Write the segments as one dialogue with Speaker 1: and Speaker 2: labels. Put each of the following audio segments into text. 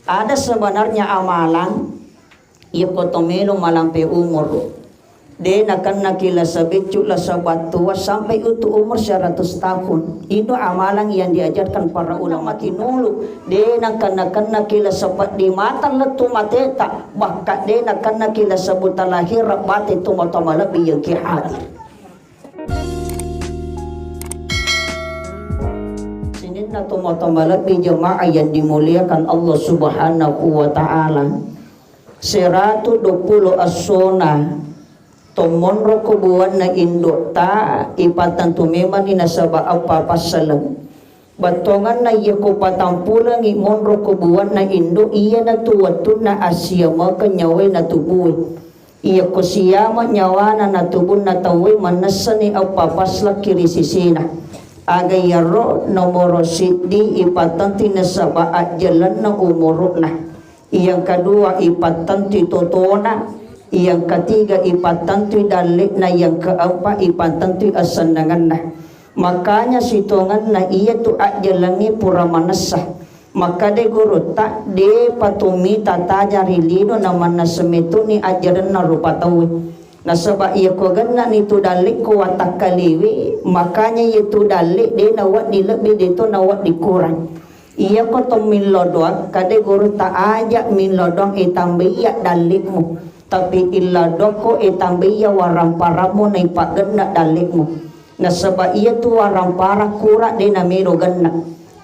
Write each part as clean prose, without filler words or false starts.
Speaker 1: Ada sebenarnya amalan ia kotomelo malampe umur. De nakan nakila sabicu la sabatua sampai itu umur 100 tahun. Itu amalan yang diajarkan para ulama kinulu. De nakan nakila sabat di mata letu mateta. Bahkan de nakan nakila sabuta lahir bate tu matamala biyang hadir. Na tumatamala bi jamaah yang dimuliakan Allah Subhanahu wa taala. 120 asona tomonro kubuan na indo ta ipatan tumeman ni nasaba apa pasalam. Batongan na iya ko patampulang imonro kubuan na indo iya na tuwatun na Asia maka nyaway na tubuy. Iya ko siyama nyawana na tubun na taway manasani apa pasla kirisisina. Agayaro nomoro sidi ipatanti na sabaat jalan na umurok na. Yang kedua ipatanti totona. Yang ketiga ipatanti dalik na. Yang keempat ipatanti asandangan na. Makanya situngan na iya tu jalangi pura manasah. Maka de guru tak de patumi tatajari lino na manasemetu ni ajaran na rupa tawi. Nasaba iya ko ganna nito dalik ko watak kaliwi, makanya itu dalik dia nawat di lebih dito nawat dikurang. Iya ko to minlodoang kade guru tak ajak minlodong itambiya dalikmu, tapi illadong ko itambiya warang paramu na ipaganna dalikmu. Nasaba iya tu warang para kura de namiro ganna.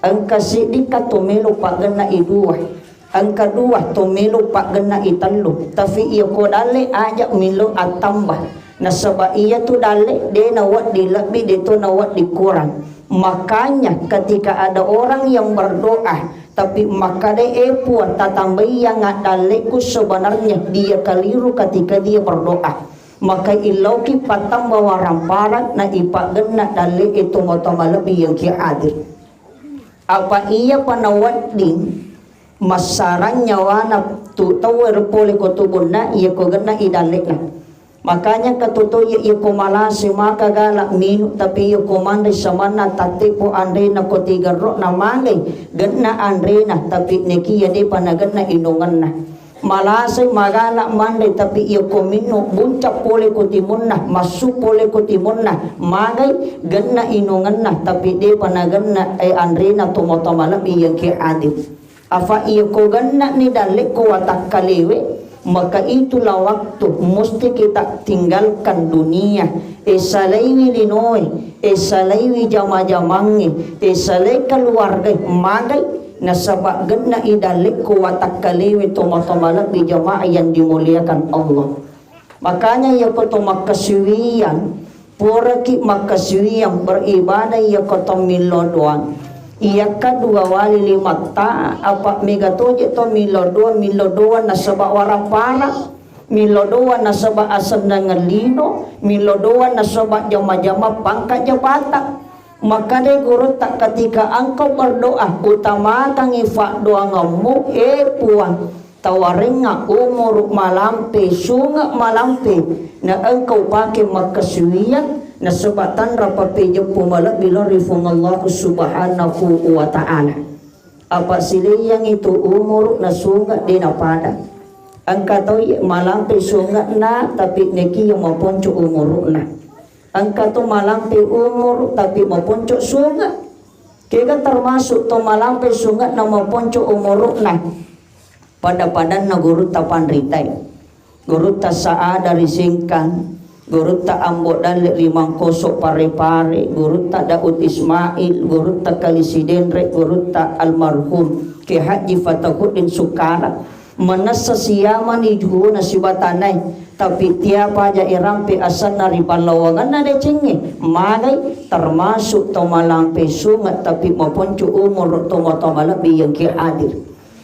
Speaker 1: Ang kasidika tumelo paganna iduwa. Ang kedua tumilo pak gena italo tapi ia ko dale ajak milo atambah nasaba ia tu dale de nawat di lebih de tu nawat dikurang. Makanya ketika ada orang yang berdoa tapi maka de puan tatambah yang daleku sebenarnya dia keliru ketika dia berdoa. Maka ilauki patambah warang parat na ipak gena dale itu motoma lebih yang kia hadir. Apa ia panawat din masaran nyawana tu tawar pole ko tubunna iya ko ganna idalik na. Makanya katuto iya ko malasi maka galak minu tapi iya ko mandai samana tatipo andre na ko tigaro na mangay ganna andre na tapi neki ya de panaganna inungan na. Malasi magalak mandai tapi iya ko minu buncak pole ko timun na masu pole ko timun na mangay ganna inungan na tapi de panaganna andre na tumotomala biyang ki adib. Afa iya ko ganna ni dalik ko watak kaliwe, maka itulah waktu mesti kita tinggalkan dunia. Esalaiwi linoy, esalaiwi jama-jamangi, esalai keluarga magai nasabak ganna idalik ko watak kaliwe tomatomala di jamaah yang dimuliakan Allah. Makanya ya ko to makasuwiyan, pura ki makasuwiyan beribadah ya ko to milodoan. Iya kedua wali lima ta apa megatoje to milodoa nasaba warang para milodoa nasaba asandangan lino milodoa nasaba jama-jama pangkat jabatan. Maka de guru tak ketika engkau berdoa utamakan ifak doa ngamu puan tawaringa umur malampe sunga malampe na engkau pakai makasuwiyan nasabatan rapapi jepu malak bila rifung Allah Subhanahu wa ta'ala. Apa sila yang itu umur na sunga di napada. Ang katoy malampi sunga na tapi neki yung maponcho umur na. Ang kato malampi umur tapi maponcho sunga. Kaya termasuk to malampi sunga na maponcho umur na. Pada-padan na guru tapan ritay. Guru ta saa dari singkan. Guru tak ambok dalik limang kosok pare-pare, guru tak Daud Ismail, guru tak Kalisidendrek, guru tak almarhum Ki Haji Fatahuddin Sukara. Manasa siyaman ijuhu nasibatanay, tapi tiapa aja irampi asan nari palawangan na decenge. Magay termasuk tomalampe sungat tapi maponcu umur tomatomala biyang ki hadir.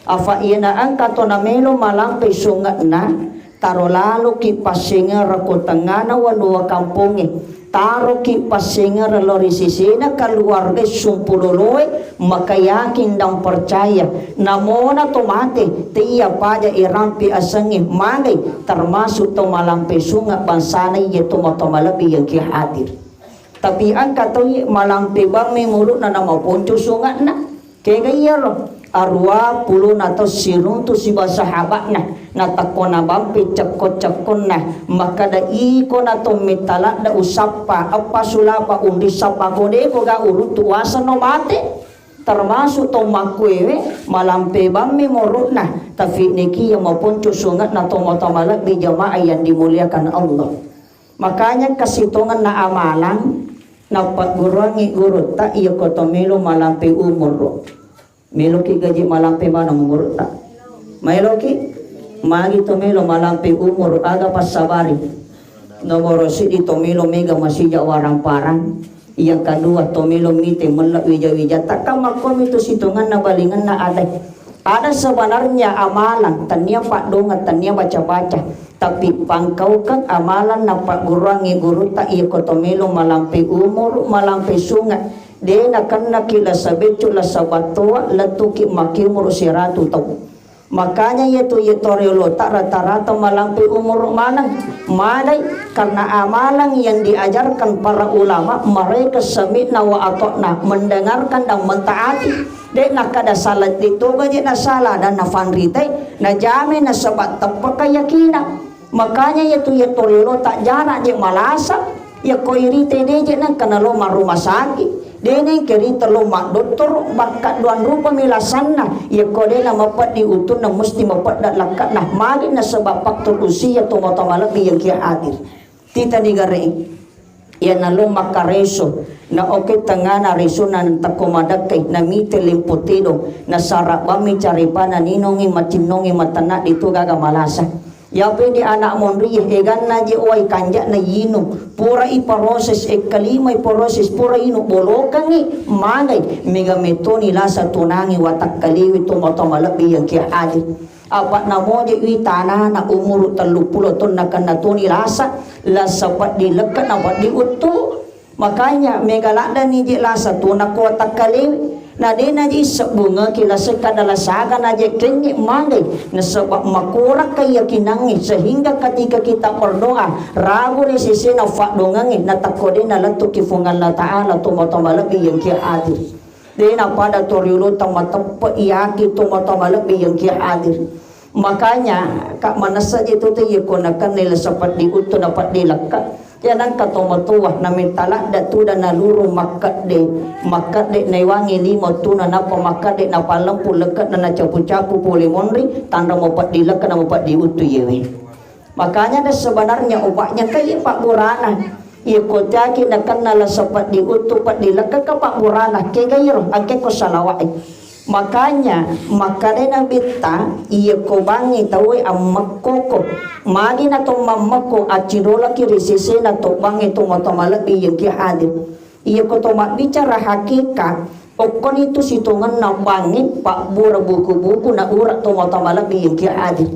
Speaker 1: Afa ina angka to namelo malampe sungat na taro lalu ki pasinga rako tangana wanua kampungi taro ki pasinga lori sisina keluarga sumpuloloy maka yakin dan percaya namona tomate tiap aja irampi asangi magai termasuk to malampe sunga bansana ye to matomalabi yang ki hadir. Tapi angka to malampe bang memuluk na nama ponco sunga na kaya ro arwa puluh nato sirung tu si sahabat na takona bampi cekot nah maka da iko nato mitala da usapa apa sulapa undi sapa kode ko ga urut tuasa no mate termasuk to makwewe malampe bammi morut nah tapi niki yang maupun cusungat na to motamalak di jamaah yang dimuliakan Allah. Makanya kesitungan na amalan napat gurangi guru tak iya koto milo malampe umur milo ki gaji malampe mana umur tak milo ki magi to milo malampe umur aga pas sabari nomor sidi to milo mega masih jawarang parang yang kedua to milo mite melak wija tak kamakom itu situngan na balingan na ada sebenarnya amalan tania pak donga tania baca tapi pangkaukan amalan nampak gurangi guru tak iya kotomelo malampi umur malampi sungai dia nak kila sabecu la sabatua latuki makimur siratu tau makanya yaitu yetorelo tak rata-rata malampi umur mana karena amalan yang diajarkan para ulama mereka semina wa atokna mendengarkan dan mentaati dia nak kada salat itu gaji na salah dan na fanrite na jame na sabat tepat keyakinan. Makanya yaitu ya torilo tak jarak je malasa ya koirite deje nang kana lo rumah sakit dene keri terlo mak doktor bakat duan rupa milasanna ya kode na mapat diutun na mesti mapat dak lakat nah magi na sebab faktor usia to motamala yang kia hadir tita digare ya na lo makareso na oke tengana reso nan takomadakai na mite limputido na sarap bami caripana ninongi macinongi matana itu gaga malasa ya pedi anak monri egan naji oi kanjak na yinu pura iproses kalima iproses pura inu bolokangi mangai mega metoni lasa tunangi watak kaliwi to motomalabi yang kia hadir apa namo je wi tanah na umur 30 ton na kanatoni lasa pat dilekat na pat diutu makanya mega lada ni je lasa tuna ko watak kaliwi na dena ji sebunga kila sekadala saga na je kenyi mangai na sebab makurak keyakinangi sehingga ketika kita berdoa ragu ni sisi na fak dongangi na takode na latu kifungan la ta'ala tumatamalabi yang kia hadir dena pada toriulo tamatapa iyaki tumatamalabi yang kia hadir makanya kak mana saja itu tu yakunakan nila sapat diutu dapat dilekat jangan kata matuah na mitala datu dan naluru makat de naiwangi lima tu na napa makat de na palampu lekat na capu-capu pole monri tanda mopat dilekat na mopat diutu yewe makanya ada sebenarnya obatnya kayak Pak Burana ia kotaki na kanala sapat diutu pat dilekat ke Pak Burana ke gairo ake ko salawai makanya makarena beta iya ko bangi tawe amakoko magi na to mamako acirola ki resese na to bangi to motomalabi yang ki hadir iya ko to bicara hakikat okon itu situngan na bangi pak bura buku-buku na urat to motomalabi yang ki hadir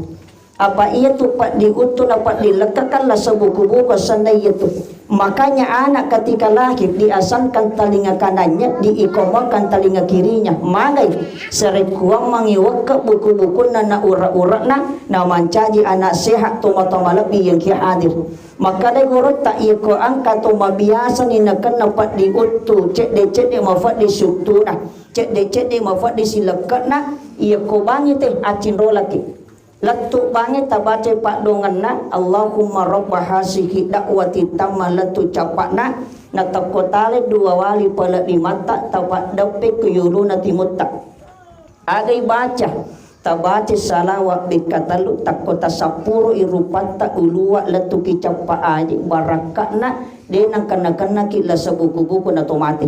Speaker 1: apa iya tu pak diutu na pak dilekakan lah sebuku-buku sandai itu makanya anak ketika lahir diasankan telinga kanannya diikomakan telinga kirinya magai serekuang mangiwak ke buku-buku na urat-urat na mancaji anak sehat tu matamalabi yang kia hadir maka de guru tak iya ko angka tu mabiasa ni nakan napat diutu cek de mafat di suktu na cek de mafat di silekat na iya ko bangi teh acin rolaki Latu bangi tabace pak donganna Allahumma rabba hasihi dakwati tamma latu capakna na takotale dua wali pala limata tabat dape kuyuluna timutta agai baca tabace salawat bikatalu takota sapuru irupata ulua latu kicapa aji barakatna denang kana kila sebuku-buku na tomate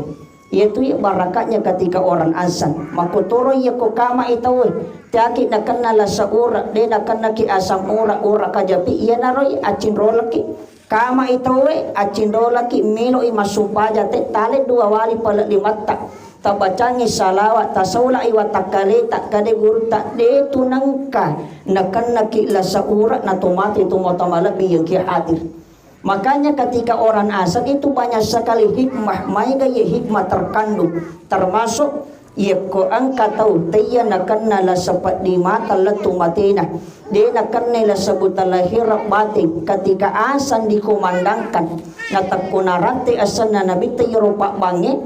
Speaker 1: yaitu ya barakatnya ketika orang azan makotoro ya ko kama itawe tiaki na kanala sa ura de na kanaki asam ura kajapi iya naroy acin rolaki kama itawe acin rolaki milo imasumpaja te tale dua wali pala limatta tabacangi salawat tasaula iwa takale tak kade guru tak de tunangka na kanaki la sa ura na tomati tumotamalabi yang ki hadir. Makanya ketika orang asal itu banyak sekali hikmah, mai gaya hikmah terkandung, termasuk ia ko angka tahu tiya nakan nala sepat di mata letu matina, dia nakan nila sebut lahir batin ketika asan dikumandangkan, natakunarante asan na nabi tiya rupa bangi,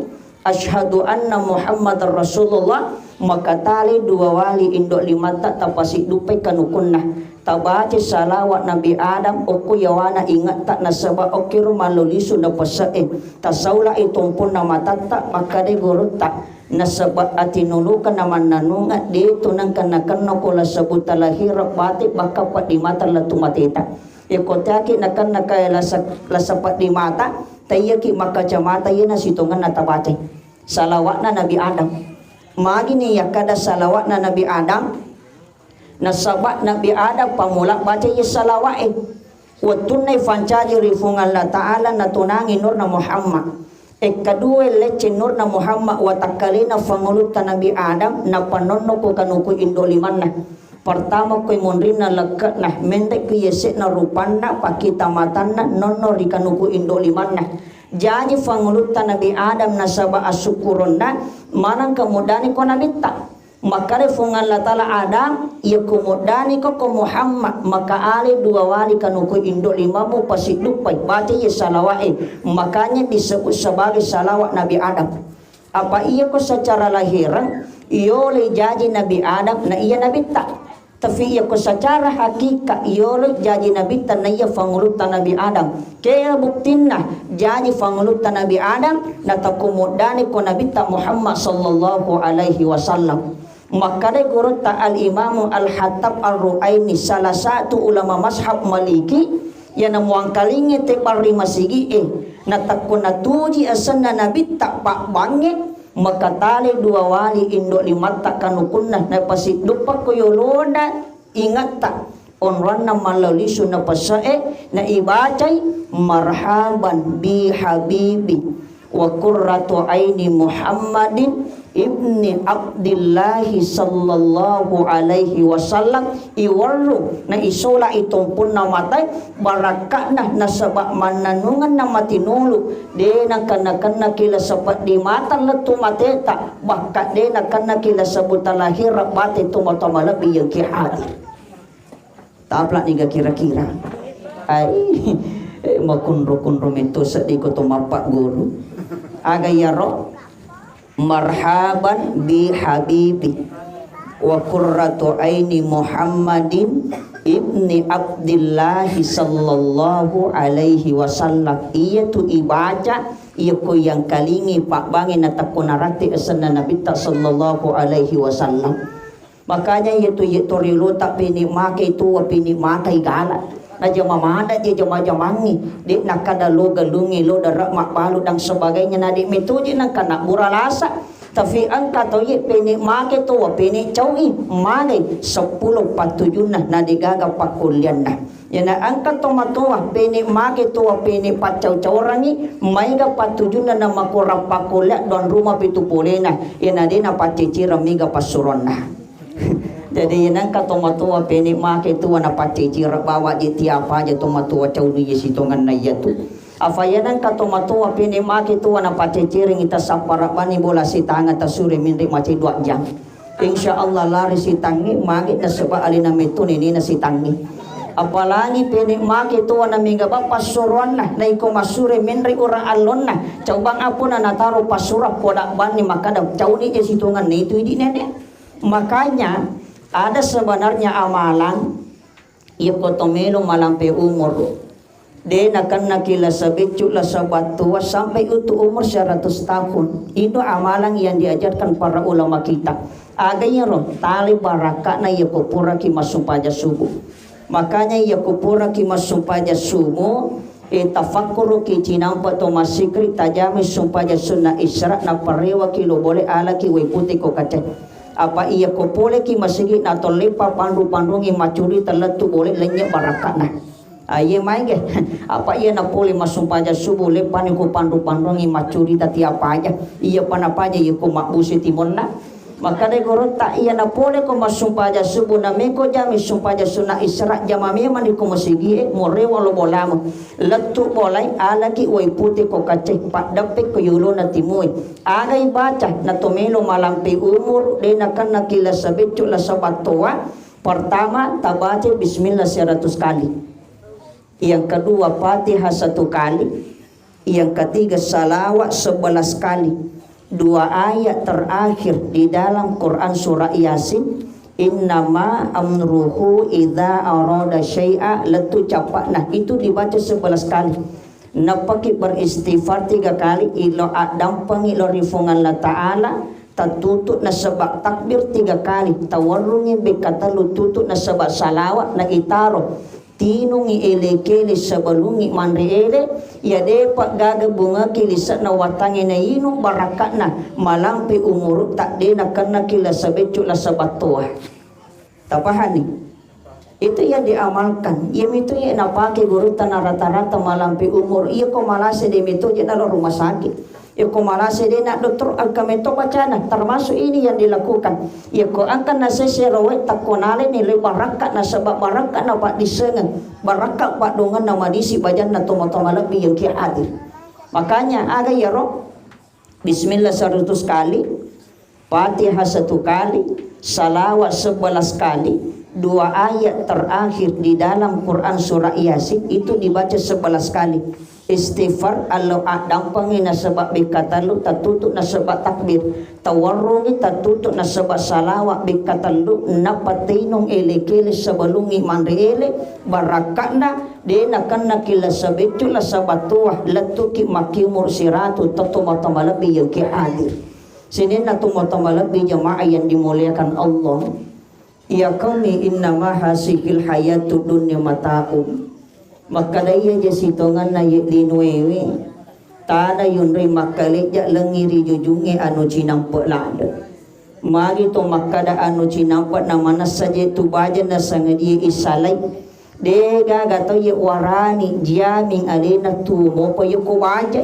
Speaker 1: asyhadu anna Muhammad Rasulullah, maka tali dua wali indok limata tapasi dupai kanukunna tabaci salawat Nabi Adam oku yawana ingat tak nasaba okiru malulisu na pasain tasaula itumpun na matata maka de guru tak nasaba atinulukan naman nanunga dito nang kanakan ko la sabuta lahira batik baka pa di mata la tumatita ikotaki nakan nakay lasapat di mata tayaki makacamata yana situngan na tabaci salawat na Nabi Adam magi ni yakada salawat na Nabi Adam nasabat Nabi Adam pamula baca ya salawat wa tunai fancaji rifungan Allah Ta'ala na tunangi nur na Muhammad kedua lece nur na Muhammad wa takalina fangulutan Nabi Adam na panono ko kanuku indoliman na pertama ko munrin na lekat nah mendek ko yesek na rupan na pakita matan na nono rikanuku indoliman na jadi fangulutan Nabi Adam nasaba asyukurun na manang kemudani ko nabita maka refungan la taala Adam ia kemudani ko Muhammad maka ali dua wali kanuku indo limamu pasiduk pai baca ya salawat makanya disebut sebagai salawat Nabi Adam apa ia ko secara lahiran iole jadi Nabi Adam na ia Nabi tak tapi ia ko secara hakikat iole jadi Nabi tan na ia fangulutan Nabi Adam kaya buktinna jadi fangulutan Nabi Adam na takumudani ko Nabi ta Muhammad sallallahu alaihi wasallam maka de guru ta al Imam al-Hattab al-Ruaini salah satu ulama mazhab Maliki yang namuang kalingi te parri masigi na takuna tuji asanna Nabi tak pak bange maka tali dua wali indok lima takanukunna na pasit dupak ko yolona ingat tak onranna malalui sunna pasae na ibacai marhaban bi habibi wa qurratu aini Muhammadin ibni Abdillahi sallallahu alaihi wasallam iwaru na isola itong pun namatay baraka na nasaba mananungan na matinulu de na kana kila sapat di mata letu mateta baka de na kana kila sabuta lahir bate tumatamala biyang kihadir tapla niga kira-kira ay makunro-kunro mento sa di ko tumapak guru agayaro marhaban bi habibi wa qurratu aini Muhammadin ibni Abdillahi sallallahu alaihi wasallam iya tu ibaca iya ko yang kalingi pak bangin na takunarati asana Nabi sallallahu alaihi wasallam makanya itu rilo tak pini makai tu pini makai galak na jama mana je jama jamangi di nakada lo galungi lo darak mak balu dan sebagainya na di metuji nang kana buralasa tapi angka to ye peni make to peni cawi mage 10 patujuna na digaga pakulyan na yana angka to matoa peni make to peni pacau caurangi maiga patujuna na makora pakulya don rumah pitu polena yana dina pacicira miga pasuronna jadi yang katomatua peni make tu wana pacicira bawa di tiapa aja tomatua cauni yesitongan na yatu afayanan katomatua peni make tu wana pacicira ngita sapara bani bola sitanga tasure minri maci 2 jam insyaallah lari sitangi mage na seba alina metuni ni na sitangi apalagi peni make tu wana minga ba pasuronna na iko masure minri ura alonna caubang apuna na taro pasura podak bani makada cauni yesitongan na itu di nene makanya ada sebenarnya amalan ia kotomelo malampe umur de nakan nakila sabicu la sabatua sampai utu umur 100 tahun itu amalan yang diajarkan para ulama kita aganya roh tali baraka na ia kupura ki masumpaja subuh makanya ia kupura ki masumpaja subuh tafakkuru ki cinampa to masikri tajami sumpaja sunna isra na parewa kilo boleh ala ki weputi ko kacet apa ia ko pole ki masigi na to lepa pandu-pandungi macuri teletu boleh lenya barakana aye maige apa ia na pole masumpaja subuh lepa ni ko pandu-pandungi macuri tati apa aja ia panapaja ia ko makbusi timonna maka de goro tak ia na pole ko masumpaja subuh na meko jami sumpaja sunna isra jamami mani ko masigi more walo bolam letu bolai alaki oi putih ko kace pak dape ko yulo na timui agai baca na tomelo malampi umur de nakan nakila sabecu la sabatoa pertama tabaca bismillah 100 kali yang kedua Fatihah 1 kali yang ketiga salawat 11 kali dua ayat terakhir di dalam Quran surah Yasin, innama amruhu idza arada syai'a letu capak. Nah itu dibaca 11 kali. Napaki beristighfar 3 kali ilo adam pangilo rifungan la ta'ala tatutut na sebab takbir 3 kali tawarrungi bekata lututut na sebab salawat na itaro tinungi elekele sebelungi mandriele ya depak gaga bunga kilisat na watangi na inu barakat na malampi umur tak dena kena kila sebecu la sebatua. Tapahani itu yang diamalkan. Ia itu yang napake guru tanah rata-rata malampi umur. Ia ko malase de mito je dalam rumah sakit. Ia ko malase de nak doktor agkameto bacana. Termasuk ini yang dilakukan. Ia ko angkan nase serawet takonale nilai barakat na sebab barakat na pak disengan. Barakat pak dongan nama disi bajan na tomato malabi yang kia hadir. Makanya aga ya roh. Bismillah 100 kali. Fatihah 1 kali. Salawat 11 kali. 2 ayat terakhir di dalam Quran surah Yasin itu dibaca 11 kali. Istighfar Allah adam pangina sebab berkata lu tatutuk na sebab takbir. Tawarrungi tatutuk na sebab salawat berkata lu napatinong elekele sebelungi mandele barakatna dena kana kila sabetu la sabatuah latuki makimur siratu tatumata malabi yang hadir. Sini natumata malabi jamaah yang dimuliakan Allah. Ya kami innama hasikil hayatu dunya mata'um. Maka daya jasitongan na linuewe. Tada yunri makaleja lengiri jujungi anu cinampak lada. Mari to makada anu cinampak na mana saja tu baja na sangadia isalai. Dega gato ye warani jaming alena tu mopo ye ko baja.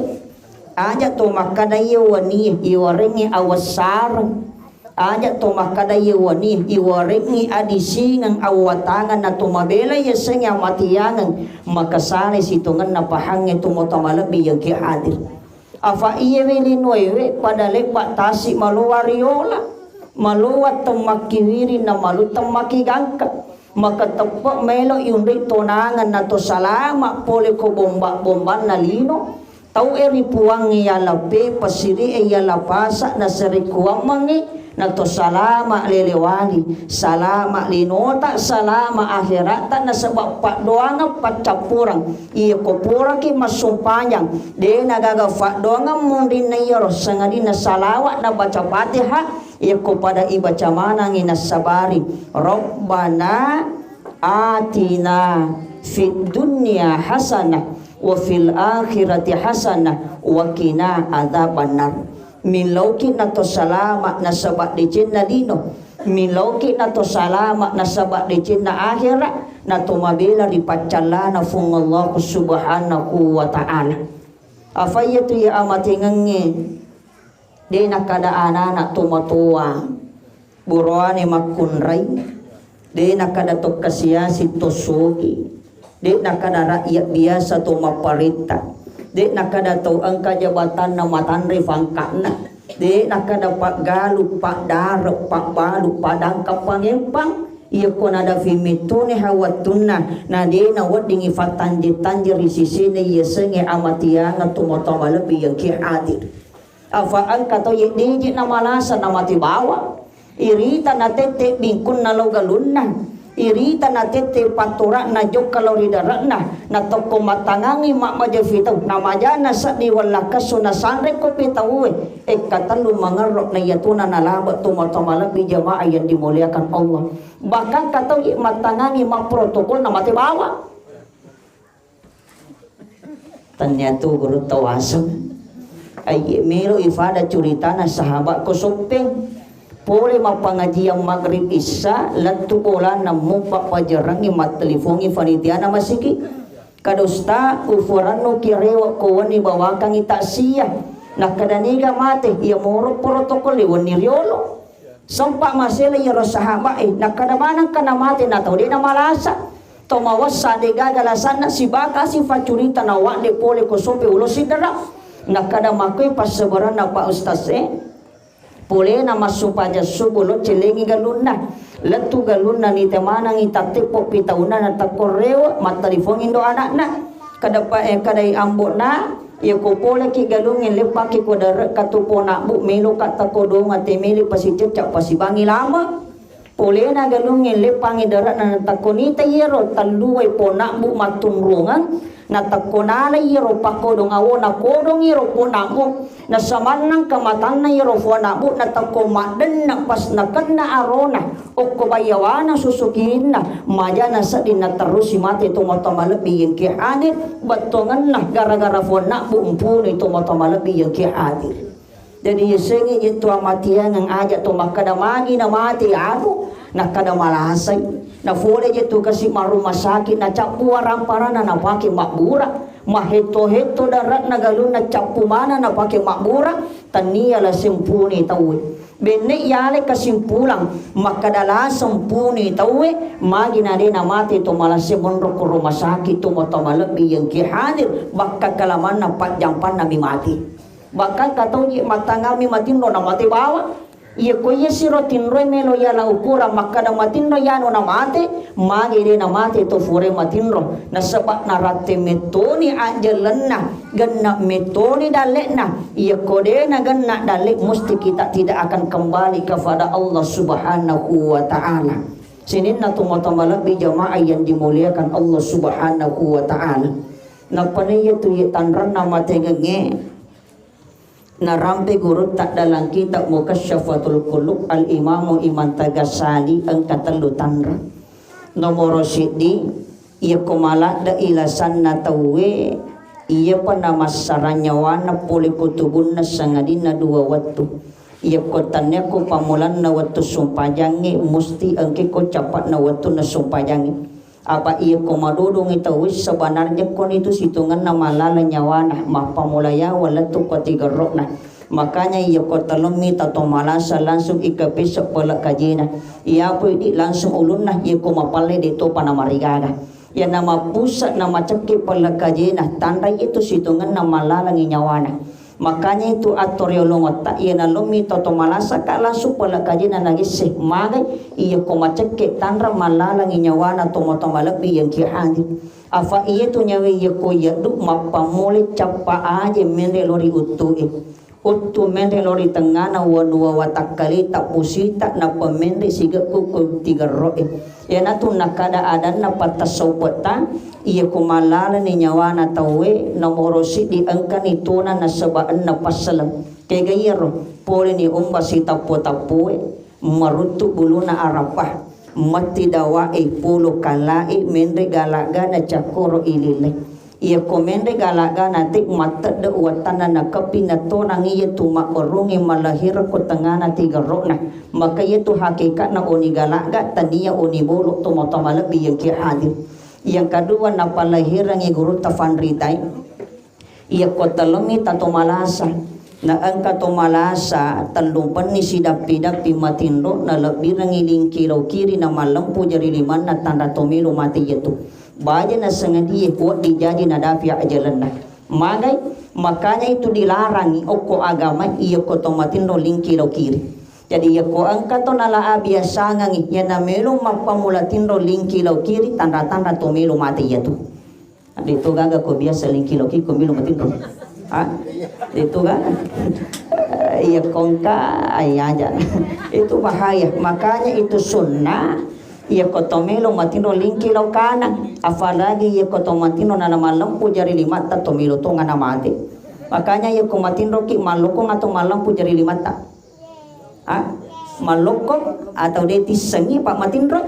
Speaker 1: Aja to makada ye wani ye warengi awasarang. Aja to makada ye wani iwarengi adisingang awatangan na tumabela ye sengya matiyangan makasane situngan na pahange tumotamalabi yang hadir. Afa iye wili noewe pada lepak tasik maluwariola maluwat temakiwiri na malu temaki gangka maka tepak melo yunri tonangan na to salama pole ko bomba na lino. Tau eri puangi ya lape pasiri ya lapasa na seri kuamangi na to salama lelewali salama linota salama akhirat na sebab pak doanga pacapurang iya ko pura ki masumpanyang de nagaga fa doanga mundi na yoro sangadi na salawat na baca Fatihah iya ko pada ibaca manang ina sabari Rabbana atina fid dunya hasanah wa fil akhirati hasanah wa qina adzabannar. Milauki na to salama na sabat di na dino. Milauki na to salama na sabat di na akhirat na tumabila di pacalana fung Allah subhanahu wa ta'ala. Afayatu ya amati ngangi di nakadaan na tumatua buruani makunray di nakadatok kasiyasi tosugi di nakada rakyat biasa tumaparita di nakada tau ang kajabatan na matanri fangkana di nakada pak galu pak darep pak balu padang kapangempang iya ko nada fimitune hawatuna na di na wadingi fatanjir isisine iya senge amatianga tumotoma lebih yang hadir. Afa ang kato di na malasa na matibawa irita na tete bingkun na logalunna irita na tete patura na jok kalorida na toko matangangi mak majafitaw na majana sa diwalakas so na sanre ko pitawe katalu mangarok na yatuna na labat tumatamala bijamaah yang dimuliakan Allah. Bahkan kataw matangangi mak protokol na matibawa ternyata guru tawasan ay mero ifada curita na sahabat ko sumpeng pole mapangajian maghrib isya latu bola namu pak pajarangi mat telefongi fanitiana masiki kadosta ufurano kirewa kowani bawakang itasia nakadaniga mate iya moro protokol iwani riolo sampa masela ya sahabat nakadamanang kana mate na tau di na malasa tomawasa de gagalasan na si baka si facurita na wa de pole ko sope ulo sidara nakadamakoy pasabaran na pa ustaz pole na masupaja subulo celengi galunna letu galunna ni temanang itatepo pitauna na takoreo matalifong indo anak na kadapa kadai ambona Ia ko pole ki galungin lepa ki ko darat katupo nak bu melo kat takodong ate meli pasi cecak pasi bangi lama. Pole na galungin lepa ngi darat na takonita yero taluai po nak bu matunrungan na takonala yero pakodong awo na kodong yero po nak bu na samanang kamatan na yero po nak bu na takomaden na pas na kana arona o kobayawana susukin na maja na sa din na terus si mati tumotomalabi yang ki hadir batongan na gara-gara po nak bu umpuni tumotomalabi yang ki hadir. Jadi yesengi itu amatian yang aja tu makadamagi na mati aku na kadamalasay na fole itu kasi marumah sakit na capu ramparana na pake makbura maheto-heto darat na galun na capu mana na pake makbura tania la sempuni tawe benek yale kesimpulan makadala sempuni tawe magi na na mati to malase monro ko rumah sakit to motomalabi yang ki hadir bakka kalaman na patjampan na mati bakal katong matangami matindo na mati bawa iya ko yesiro tinro melo ya la ukura makada matindo ya no na mate magi de na mate to fure matindo na sebab na rate metoni anjelenna genna metoni dalekna iya ko de na genna dalek mesti kita tidak akan kembali kepada Allah Subhanahu wa taala. Sinin na tumatamala bi jamaah yang dimuliakan Allah Subhanahu wa taala. Na panaya tu ye tanran na mate ngenge na rampe guru tak dalam kitab Mukasyafatul Qulub al-Imamu Iman Tagasali ang katalutanra nomoro sidi ia kumalak da ilasan na tawe ia pa namasaranya wana puli kutubun na sangadin na dua waktu ia kotannya ko pamulan na waktu sumpajangi musti angki ko capat na waktu na sumpajangi apa ia komadodong itaw sebenarnya kon itu situngan na malala nyawa na mapamulaya wala tu kotigarok na makanya ia kotalumi tato malasa langsung ikapis sa pala kajina ia po di langsung ulun na ia komapalay dito panamarigaga ia nama pusat nama cekip pala kajina tanda itu situngan na malala nyawa na makanya itu atoriolong otak ia nalumi tato malasa ka langsung pala kajina nagis magay iya kumacekik tanra malalang inyawana tumotomalabi yang kihadir afa iya tu nyawe iya ko yaduk mapamuli capa aja mende lori utu mende lori tengana wanua watakali tak pusita na pemende siga kuku tiga roe ya natu nakada adan na patasawpata iya kumalala ni nyawana tawe nomoro si di angkan ituna na sabaan na pasalam kaya gayero pole ni umba si tapo-tapoe marutu buluna arapah mati dawai pulo kalai mende galaga na cakoro ilile ia komende galaga na tik mata de watana na kapinato nang iya tuma orungi malahir ko tengana tiga rokna maka itu hakikat na oni galaga tania oni bolo tumotomalabi yang ki hadir yang kedua na palahirang guru tafandritai ia kotalami tato malasa na angka to malasa talumpan ni sidapi-dapi matindo na lebih rangiling kilo kiri na malampu jari liman na tanda tomilo mati itu baja na sengadi buat dijaji na dafiya ajalan na magai makanya itu dilarang oko agama iya ko to matindo ling kilo kiri jadi iya ko angka to nala biasa ngangi ya na melo mapamulatindo ling kilo kiri tanda-tanda tomilo mati itu itu gaga ko biasa ling kilo kiri ko milo matindo itu kan iya kongka aja itu bahaya makanya itu sunnah iya kotomelo matino lingki lo kanan apalagi iya kotomatino na malampu jari limata tomilo to nga namate makanya iya komatino ki malukong atau malampu jari limata malukong atau deti sengi pak matindro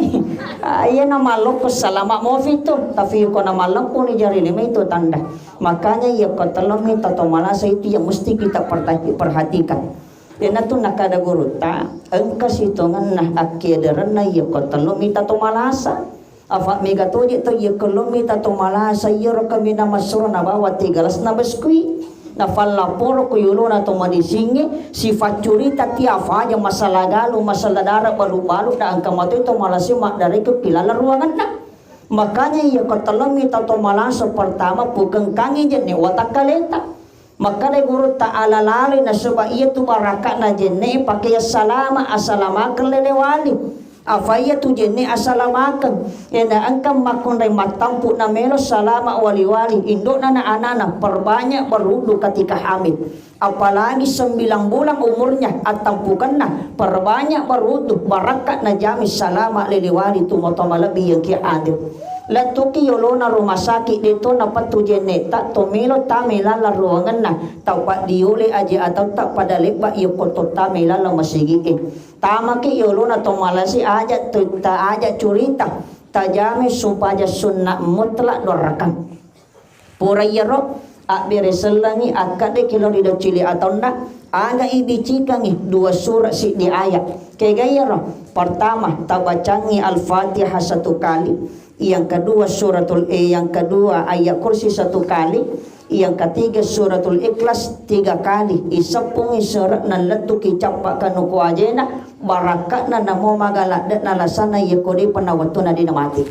Speaker 1: iya na malukong salama mo fito tapi ko na malampu ni jari lima itu tanda makanya ya kotalami tato malasa itu yang mesti kita perhatikan dan itu nakada guru ta engkas hitungan nah akiadaran na ya kotalami tato malasa afa mega toje to ya kolami tato malasa ya kami na masuro na bawa 3 gelas na biskuit na falaporo ko yulo na to manisingi sifat curita tiafa yang masalah galu masalah darah baru-baru na ang kamato ito malasi mak dari ke pilala ruangan na makanya ia kotalami tato malasa pertama bukan kangi jene watak kalenta makanya guru ta'ala lali na sebab ia tu baraka na jene pakai salama assalamualaikum lelewali afaya tu jenne asalamakan ena angkam makon rai matampu na melo salama wali-wali indok na anana perbanyak berwudu ketika hamil, apalagi 9 bulan umurnya atampukan na perbanyak berwudu barakat na jamis salama liliwali tu motomalabi yang ki hadir latuki yolona rumah sakit dito na patujene tak tomelo tamela la ruangan na tapat diole aja atau tak pada lekba iyo koto tamela la masigi tama ki yolona tomalasi aja ta aja curita tajame sumpah sunnah mutlak dorakan pura yero akbere selangi akade kilo di cili atau na aga ibicikangi 2 surat si di ayat kegayero pertama tabacangi al-fatihah 1 kali, yang kedua yang kedua ayat kursi 1 kali, yang ketiga suratul ikhlas 3 kali isapungi surat na letuki capakan nuku ajena barakat na namo magalat na lasana yakodi panawatuna dinamati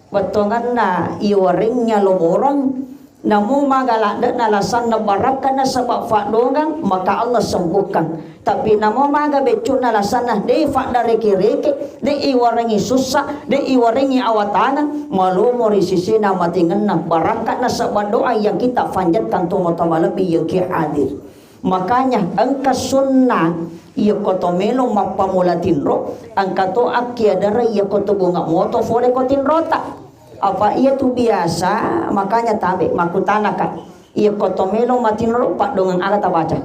Speaker 1: watongan na iwaringnya lomorong namo magalat na lasana barakat na sabab fadongang maka Allah sembuhkan. Tapi namo maga becun na lasana de fakda reke-reke de iwarangi susah de iwarangi awatanan malumori sisi na matingan na barakat na sabab doa yang kita panjatkan tu motamalabi yang ki hadir. Makanya angka sunnah iya kotomelo mapamulatinro angka to akiadara iya koto bunga moto fole kotin rota apa iya tu biasa makanya tabe makutanakan iya kotomelo matinro pak dongang agata baca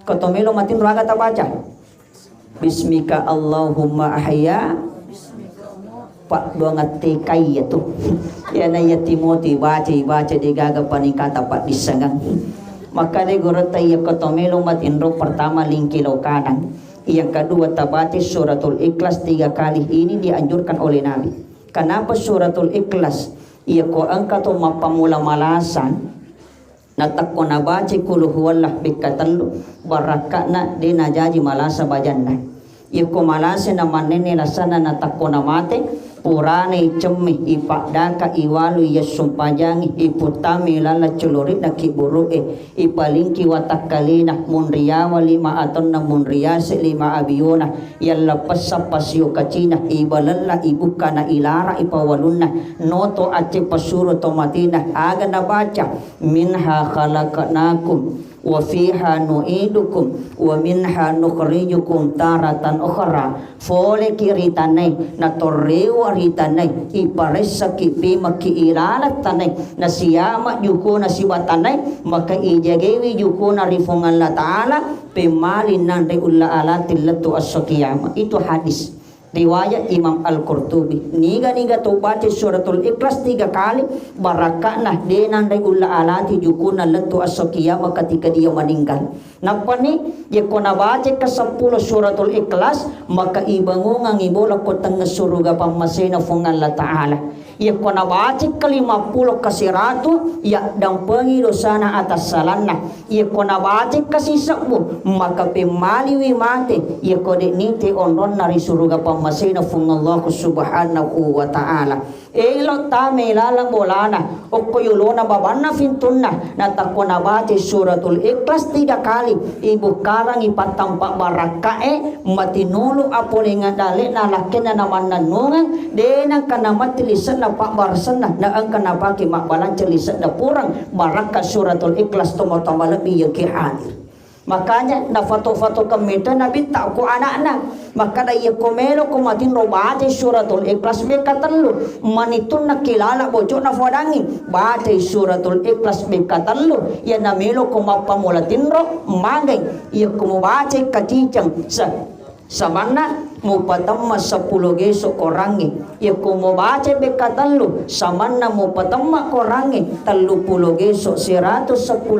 Speaker 1: kotomelo matinro agata baca bismika Allahumma ahya pak dongat tekai ya tu ya na ya Timoti baca digaga paningkata pak disangang maka de gorota iya kotomelo matinro pertama lingkilo kanan yang kedua tabati suratul ikhlas 3 kali ini dianjurkan oleh Nabi. Kenapa suratul ikhlas iya ko angka to mapamula malasan natak ko nabaci kulu huwallah bikatallu barakana de najaji malasa bajanna iya ko malasa na manene lasana natak ko namate purane cemih ipadaka iwalu ya sumpajangi iputami lala culurit na kiburuke ipalingki watakalina munriya walima aton na munriya se 5 abiyona yalla pasapasyo kacina ibalalla ibuka na ilara ipawalunna noto ace pasuro tomatina aga na baca minha khalaqnakum wa fiha nu'idukum wa minha nukhrijukum taratan ukhra fole kiritanay na torrewa ritanay iparesa kipi makiiralat tanay na siyama yuko na siwatanay maka ijagewi yuko na rifungan la ta'ala pemalin nande ulla alatil latu as-sakiyama. Itu hadis riwayat Imam Al-Qurtubi. Niga to baca suratul ikhlas 3 kali barakah de nandai ulla alati jukuna letu as-sakiyama ketika dia meninggal. Napa ni ya kona baca ke 10 suratul ikhlas maka ibangungang ibola ko tengah surga pamasena fungan la ta'ala. Ya kona baca ke 50 ke 100 ya dampengi dosana atas salana. Ya kona baca ke sisabu maka pemaliwi mate ya kode nite onron nari surga pamasena fungallahu subhanahu wa ta'ala. Elo tame lalang bolana o koyulona babanna fintunna natakona baca suratul ikhlas 3 kali ibu karang ipatampak barakae matinulu apolinga dale na lakena naman nanungan denang kanamati lisan na pak barsana na ang kanapaki makbalan lisan na purang baraka suratul ikhlas tomo-tomo lebih yang hadir. Makanya na foto-foto kemita nabi tak ko anak-anak maka da iya komelo ko matin robate suratul ikhlas bekatallu manitun nakilala bojo na fodangi bate suratul ikhlas bekatallu ya namelo ko mapamulatin ro magay iya ko bace kacicang sa mana mo patamma 10 geso korangi ya ko mo baca bekatallu samanna mo patamma korangi 30 geso 110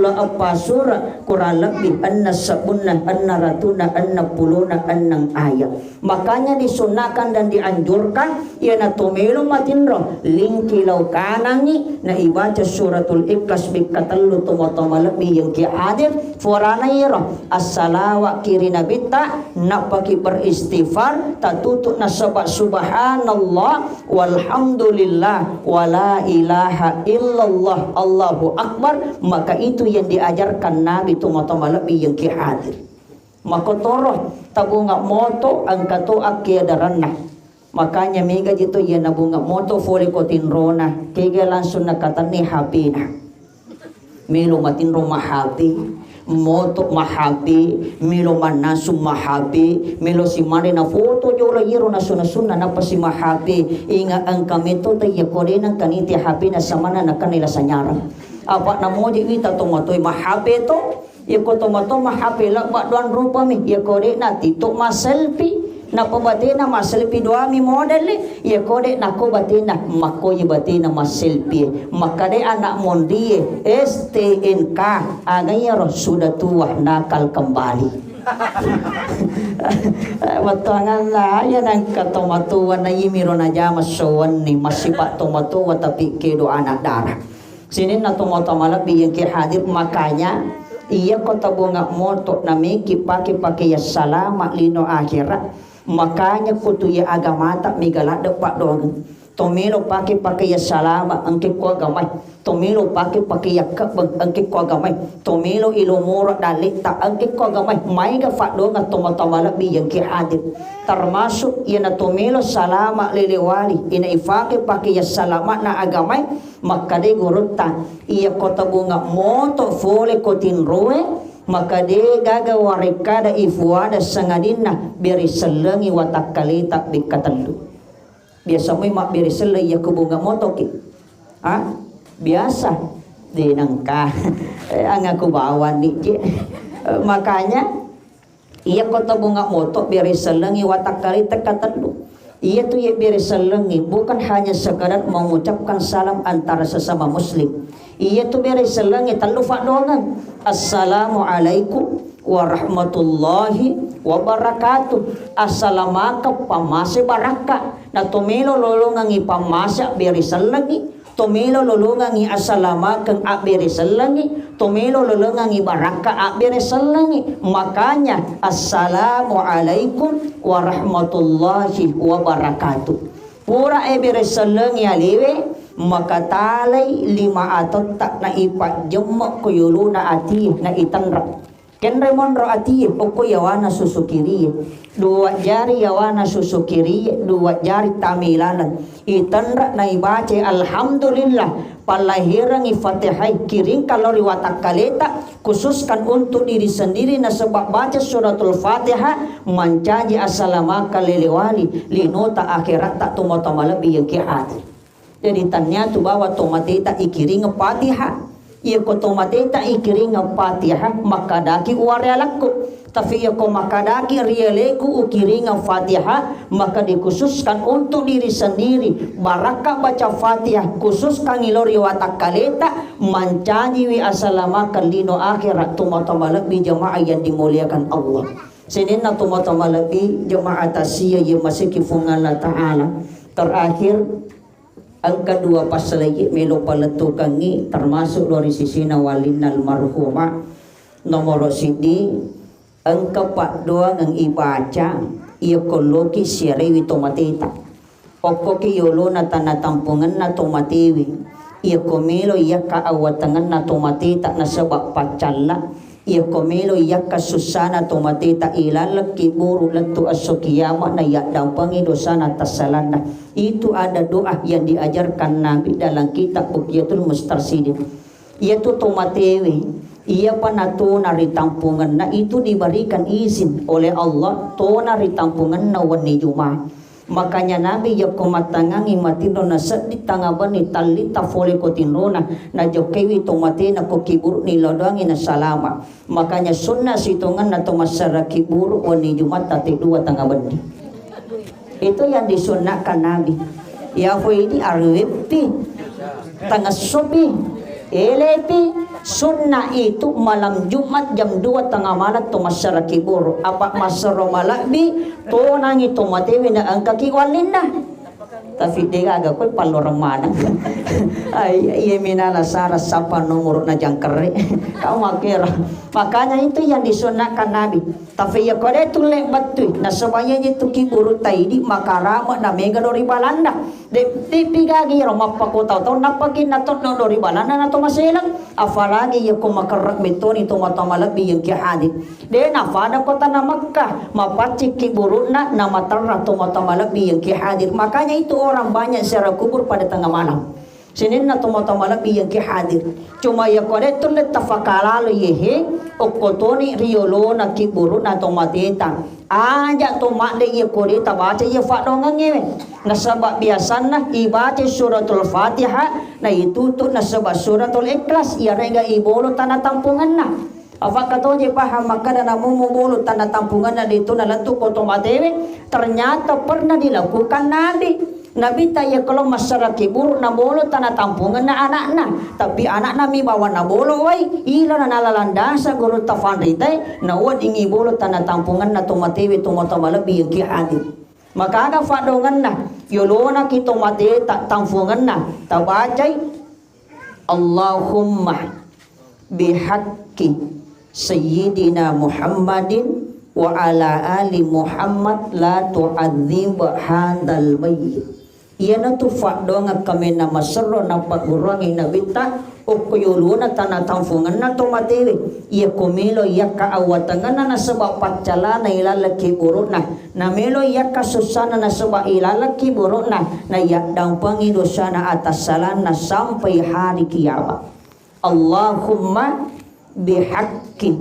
Speaker 1: apa surah kurang lebih anna sabunna anna ratuna anna puluna annang ayat. Makanya disunahkan dan dianjurkan ya na tumelo matinro lingkilaw kanangi na ibaca suratul ikhlas bekatallu tumo-tumo lebih yang ki hadir forana yero as-salawa kirina bitta napaki beristighfar tatutuk nasabak subhanallah walhamdulillah wala ilaha illallah Allahu akbar maka itu yang diajarkan Nabi tumo-tumo lebih yang ki hadir. makotoro tabunga moto ang kato akyadaran na. Makanya mega dito yan nabunga moto foli ko tinrona kaya langsung nakatani happy na milo matinro mahappy moto mahappy milo manasu mahappy milo si mare na foto jola yero na sunasuna na pa si mahappy inga ang kamito tayo ko rin ang kaniti happy na samana na kanila sa nyara apa na mo di kita tomatoy mahappy to iko tomato mahappy lang ba doan rupa mi iko rin na tito ma selfie na pabati na maselfie doa mi model ya kode na ko bati na mako bati na maselfie makade anak mondi STNK agayaro sudah tua nakal kembali watangan na yan ang katomatuan na imiro na jama sowan ni masipa tomatuwa tapi kedo anak darah sinin na tomato malaki yang hadir makanya iya ko tabunga moto na miki paki ya salama lino akhirat makanya kutuya agamata migalada pak doang tomilo pakai ya salama angke ko agamay tomilo pakai ya kabag angke ko agamay tomilo ilumura dalita angke ko agamay may ga pak doang at tumatamala biyang kihadir termasuk yana tomilo salama lelewali ina ifake pakai ya salama na agamay makade gurutan iya kota bunga moto fole kotinroe maka de gagawa rekada ifuada sangadina beri selengi watak kalita bikatandu biasa mo mak beri seleng ya kubunga motoki biasa dinangka ang aku bawa di makanya iya kota bunga moto beri selengi watak kalita katandu iya tuh ya beri selengi bukan hanya sekadar mengucapkan salam antara sesama muslim iya tuh beri selengi talufa doang assalamualaikum warahmatullahi wabarakatuh assalamaka pamase baraka na tumilo lolongang ipamasa beri selengi tumilo lolongang i assalamaka beri selengi tumilo lolongang i baraka beri selengi makanya assalamualaikum warahmatullahi wabarakatuh pura beri selengi aliwe makatalay lima atot tak na ipajemok ko yulo na ati na itanra ken remon ro ati poko yawana susukiri dua jari yawana susukiri dua jari tamilanan itanra na ibace alhamdulillah palahirang ifatihah kiring kalau riwatak kaleta khususkan untuk diri sendiri na sebab baca suratul fatihah mancaji assalamaka lelewali linota akhirat tak tumotomala biyang kiat jadi tanya tu bawa tomateta ikiring Fatihah ia ko tomateta ikiring Fatihah makadaki uarelaku tapi ia ko makadaki rieleku ukiring Fatihah maka dikhususkan untuk diri sendiri baraka baca Fatihah khususkan ilori watak kaleta mancaji wi assalamaka lino akhirat tumatamala bi jamaah yang dimuliakan Allah sinin na tumatamala bi jamaah tasiyah yang masih kifungan Allah Ta'ala terakhir ang kedua pasalagi melo paletukangi termasuk dari sisi nawalinal marhumah nomor sidi ang kapat doang ang ibaca iya koloki siyarewi tomateta oko ki yolo na tanatampungan na tomatiwi iya komelo iya kaawatangan na tomateta na sabak pacala iya komelo iya kasusana tomateta ilalak kiburu latu asokiyama na yadang pangidosana tasalana itu ada doa yang diajarkan Nabi dalam kitab Buqyatul Mustarsidin yaitu tomatewi ia panato nari tampungan na itu diberikan izin oleh Allah to nari tampungan na wani juma makanya Nabi ya komatangangi matino na sa di tangaban ni talita fole ko tinrona na jokewi tomate na ko kibur ni lodangi na salama makanya sunnah situngan na tomasara kibur wani jumat tati dua tangaban di itu yang disunahkan Nabi ya ini arwepi tangga sopi elepi sunnah itu malam Jumat jam 2 tengah malam to masyarakat kibur apa masaro malabi to nangi to matewi na ang kakiwalin na Tapi dia agak koi palor mana. Ay iya minala saras sapa nomor na jangkere. Kau makira. Makanya itu yang disunahkan Nabi. Tapi ya kode itu lek betul. Nah semuanya itu kiburu taidi makarama na mega dori balanda. De pigagi roma pakota tahu napagi natot no dori balanda na to maselang. Apalagi ya ko makarak betoni to mata malabi yang kihadit. De nafada kota na Makkah mapaci kiburu na matarra to mata malabi yang kihadir. Makanya itu orang banyak secara kubur pada tengah malam. Sinin na tumata malabi yang kihadir. Cuma ya kode tulet tafakala yehe okotoni riolo na kiburu na tomateta. Aja tomat de ya kode tabaca ya fadongan ngewe. Nasabak biasa na ibaca suratul Fatihah na itu tu nasabak suratul Ikhlas ya rega ibolo tanah tampungan na. Apa kata je paham maka dan namu bolo tanda tampungan na dito na lantuk otomatewe ternyata pernah dilakukan Nabi. Nabi tanya kalau masyarakat kibur na bolo tanah tampungan na anak-anak, tapi anak nami bawa na bolo wai ila na nalalanda sa guru tafan rite na wad ingi bolo tanah tampungan na tomatewe tomatamalabi yang kihadi. Maka ada fadongan na yolona ki tomate tak tampungan na tabajay Allahumma bihaqqi sayyidina Muhammadin wa ala ali Muhammad la tu'adzib hadal mayyit. Iya na tu fadonga kami na masero na pagurangi na bita o kuyulo na tanatangfungan na tomatewe. Iya kumilo iya kaawatangan na nasabak patcala na ilalaki buro na. Namilo iya kasusana na sabak ilalaki buro na. Na yakdang pangidosa na atas salan na sampai hari kiamat. Allahumma bihaqqi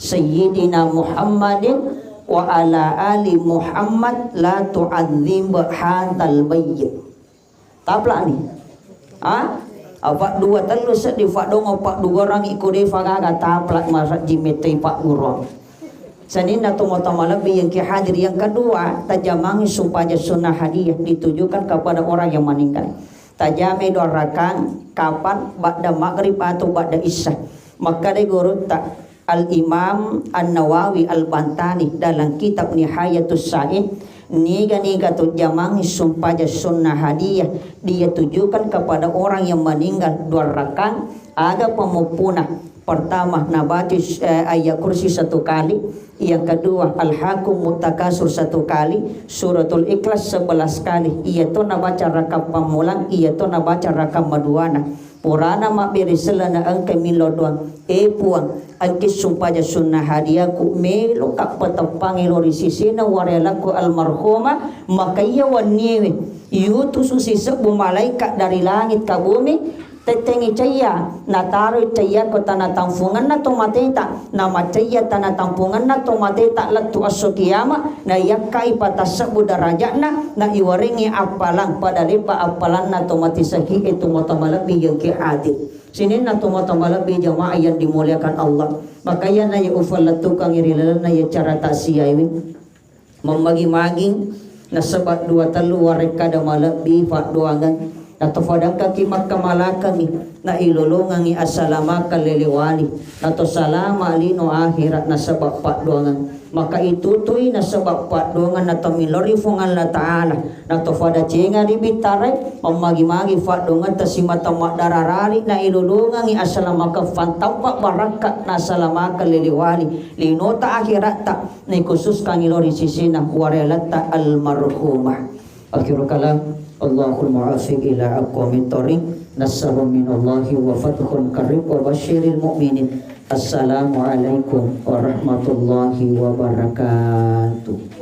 Speaker 1: sayyidina Muhammadin wa ala ali Muhammad la tu'adzim hadal mayyit. Tapla ni. Apa dua telu set di fadong opak dua orang ikut fagaga tapla masak jimete pak gurong. Sanin atau motamalabi yang hadir yang kedua tajamangi sumpah sunnah hadiah ditujukan kepada orang yang meninggal. Tajame doakan kapan ba'da maghrib atau ba'da isya. Maka dia guru tak Al-Imam An-Nawawi Al-Bantani dalam kitab Nihayatus Sa'id niga tu jamang sumpah sunnah hadiah dia tujukan kepada orang yang meninggal dua rakan ada pemupuna. Pertama nabaca ayat kursi satu kali, yang kedua al-hakum mutakasur satu kali, suratul Ikhlas 11 kali, iaitu nabaca rakam pamulang, iaitu nabaca rakam maduana. Purana mabiri selana angka milodoang puang angki sumpah sunnah hadiah ku melo kak petepang ilori sisina warelaku almarhuma maka iya waniwe yutu susisa bu malaikat dari langit ke bumi tetengi caya nataru caya ko tanah tampungan na tomateta nama caya tanah tampungan na tomateta latu asokiyama na yakai patasabu darajatna na iwaringi apalang pada lipa apalan na tomatisaki itu motamalabi yang kiadil. Sini na tomatamalabi jamaah yang dimuliakan Allah. Maka yan na ufalatu kang irilalan na cara tasiyah ini memagi-maging na sabat dua telu warekada malabi fa doangan nato fadang kaki makamalakangi na ilulungangi asalama kaliliwali nato salama lino akhirat na sabab doangan maka itutoy na sabab doangan nato milorifungan la ta'ala nato fada cenga di bitare mamagi-magi doangan tasimata dararari na ilulungangi asalama ka fantampa barakat na salama kaliliwali lino ta akhirat ta na khusus kang ilori sisina warelata almarhumah. Akhirul kalam Allahul mu'afiq ila aqwamit thoriq nasrun minallahi wa fathun qarib wa basyiril mu'minin. Assalamualaikum warahmatullahi wabarakatuh.